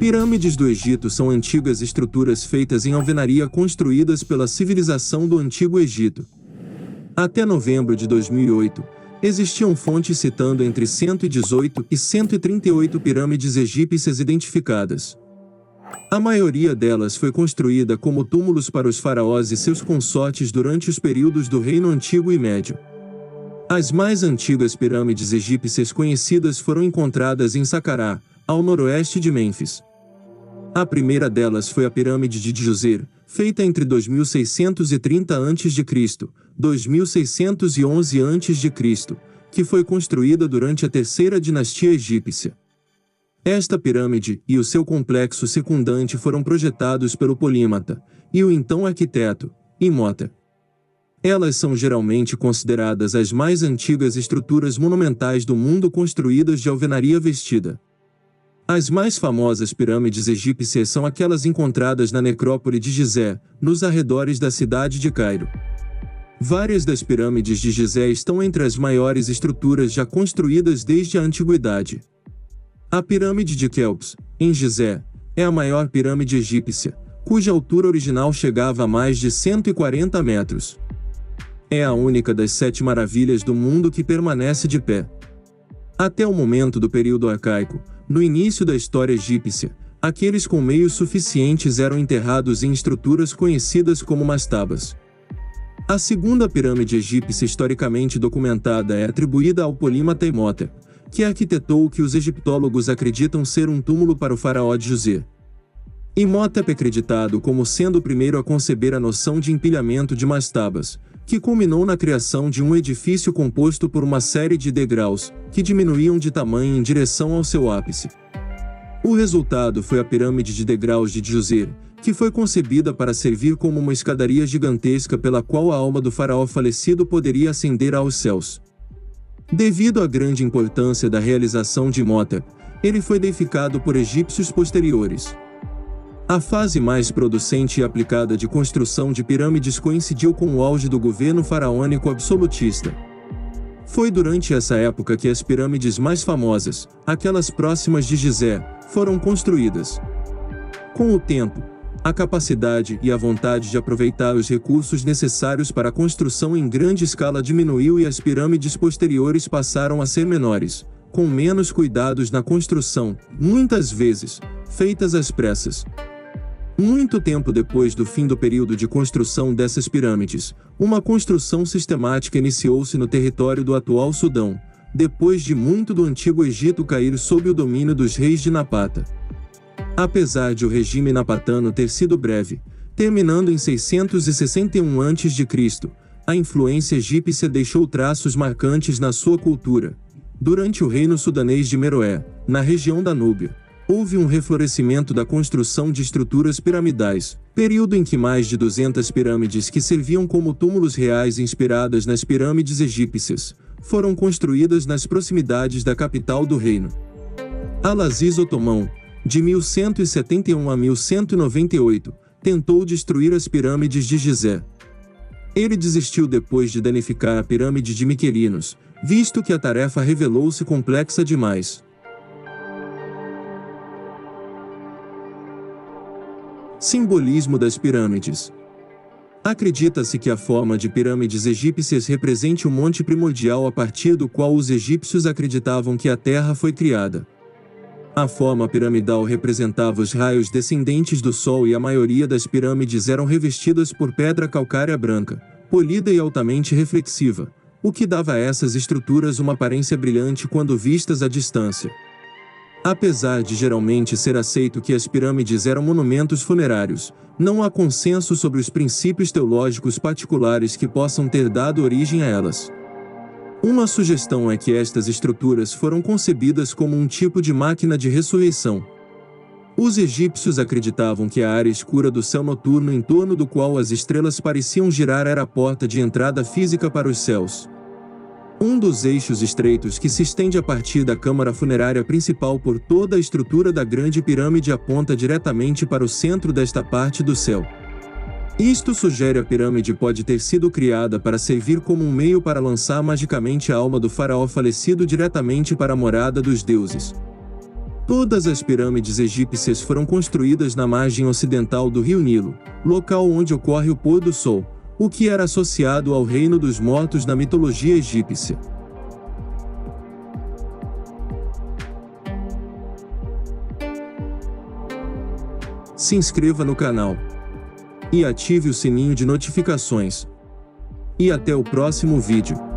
Pirâmides do Egito são antigas estruturas feitas em alvenaria construídas pela civilização do Antigo Egito. Até novembro de 2008, existiam fontes citando entre 118 e 138 pirâmides egípcias identificadas. A maioria delas foi construída como túmulos para os faraós e seus consortes durante os períodos do Reino Antigo e Médio. As mais antigas pirâmides egípcias conhecidas foram encontradas em Saqqarah, ao noroeste de Mênfis. A primeira delas foi a Pirâmide de Djoser, feita entre 2630 a.C. e 2611 a.C., que foi construída durante a terceira dinastia egípcia. Esta pirâmide e o seu complexo circundante foram projetados pelo polímata e o então arquiteto Imhotep. Elas são geralmente consideradas as mais antigas estruturas monumentais do mundo construídas de alvenaria vestida. As mais famosas pirâmides egípcias são aquelas encontradas na necrópole de Gizé, nos arredores da cidade de Cairo. Várias das pirâmides de Gizé estão entre as maiores estruturas já construídas desde a antiguidade. A pirâmide de Quéops, em Gizé, é a maior pirâmide egípcia, cuja altura original chegava a mais de 140 metros. É a única das 7 maravilhas do mundo que permanece de pé. Até o momento do período arcaico, no início da história egípcia, aqueles com meios suficientes eram enterrados em estruturas conhecidas como mastabas. A segunda pirâmide egípcia historicamente documentada é atribuída ao polímata Imhotep, que arquitetou o que os egiptólogos acreditam ser um túmulo para o faraó Djoser. Imhotep é acreditado como sendo o primeiro a conceber a noção de empilhamento de mastabas, que culminou na criação de um edifício composto por uma série de degraus, que diminuíam de tamanho em direção ao seu ápice. O resultado foi a pirâmide de degraus de Djoser, que foi concebida para servir como uma escadaria gigantesca pela qual a alma do faraó falecido poderia ascender aos céus. Devido à grande importância da realização de Imhotep, ele foi deificado por egípcios posteriores. A fase mais producente e aplicada de construção de pirâmides coincidiu com o auge do governo faraônico absolutista. Foi durante essa época que as pirâmides mais famosas, aquelas próximas de Gizé, foram construídas. Com o tempo, a capacidade e a vontade de aproveitar os recursos necessários para a construção em grande escala diminuiu e as pirâmides posteriores passaram a ser menores, com menos cuidados na construção, muitas vezes, feitas às pressas. Muito tempo depois do fim do período de construção dessas pirâmides, uma construção sistemática iniciou-se no território do atual Sudão, depois de muito do Antigo Egito cair sob o domínio dos reis de Napata. Apesar de o regime napatano ter sido breve, terminando em 661 a.C., a influência egípcia deixou traços marcantes na sua cultura. Durante o reino sudanês de Meroé, na região da Núbia, houve um reflorescimento da construção de estruturas piramidais, período em que mais de 200 pirâmides que serviam como túmulos reais inspiradas nas pirâmides egípcias, foram construídas nas proximidades da capital do reino. Al-Aziz Otomão, de 1171 a 1198, tentou destruir as pirâmides de Gizé. Ele desistiu depois de danificar a pirâmide de Miquelinos, visto que a tarefa revelou-se complexa demais. Simbolismo das pirâmides. Acredita-se que a forma de pirâmides egípcias represente o monte primordial a partir do qual os egípcios acreditavam que a Terra foi criada. A forma piramidal representava os raios descendentes do Sol e a maioria das pirâmides eram revestidas por pedra calcária branca, polida e altamente reflexiva, o que dava a essas estruturas uma aparência brilhante quando vistas à distância. Apesar de geralmente ser aceito que as pirâmides eram monumentos funerários, não há consenso sobre os princípios teológicos particulares que possam ter dado origem a elas. Uma sugestão é que estas estruturas foram concebidas como um tipo de máquina de ressurreição. Os egípcios acreditavam que a área escura do céu noturno em torno do qual as estrelas pareciam girar era a porta de entrada física para os céus. Um dos eixos estreitos que se estende a partir da câmara funerária principal por toda a estrutura da Grande Pirâmide aponta diretamente para o centro desta parte do céu. Isto sugere a pirâmide pode ter sido criada para servir como um meio para lançar magicamente a alma do faraó falecido diretamente para a morada dos deuses. Todas as pirâmides egípcias foram construídas na margem ocidental do rio Nilo, local onde ocorre o pôr do sol, o que era associado ao reino dos mortos na mitologia egípcia. Se inscreva no canal e ative o sininho de notificações. E até o próximo vídeo.